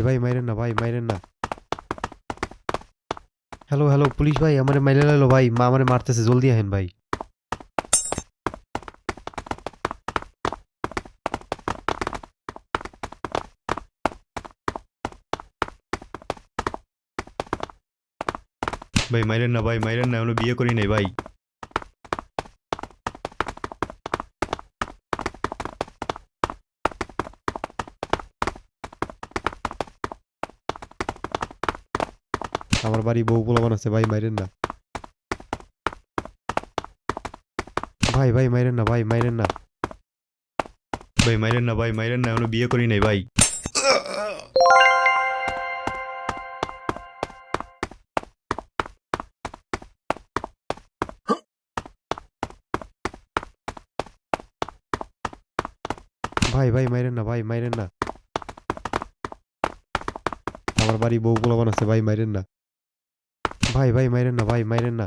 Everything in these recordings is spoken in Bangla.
ভাই মাইরেন না ভাই, মাইরেন না। হ্যালো হ্যালো, পুলিশ ভাই, আমারে মাইরে লাইলো ভাই, মা আমারে মারতেছে, জলদি আহেন ভাই। ভাই মাইরেন না ভাই, মাইরেন না, এখনো বিয়ে করি নাই ভাই। আমার বাড়ি বউ পোলাপান আছে ভাই, মাইরেন না। ভাই মাইরেন না ভাই, মাইরেন না। ভাই মাইরেন না ভাই, মাইরেন না, এখনো বিয়ে করি নাই ভাই। ভাই মাইরেন না ভাই, মাইরেন না। আমার বাড়ি বউ পোলাপান আছে ভাই, মাইরেন না। ভাই মাইরেন না ভাই, মাইরেন না।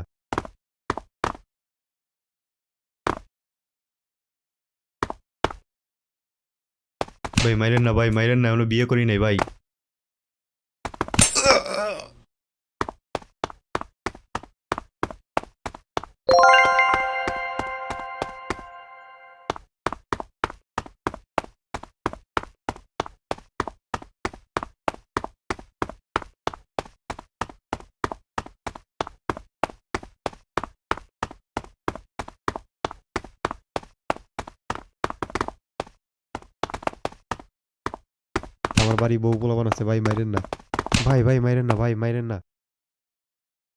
ভাই মাইরেন না ভাই, মাইরেন না, এখনো বিয়ে করি নাই ভাই। আমার বাড়ি বউ পোলাপান আছে ভাই, মাইরেন না। ভাই মাইরেন না ভাই, মাইরেন না।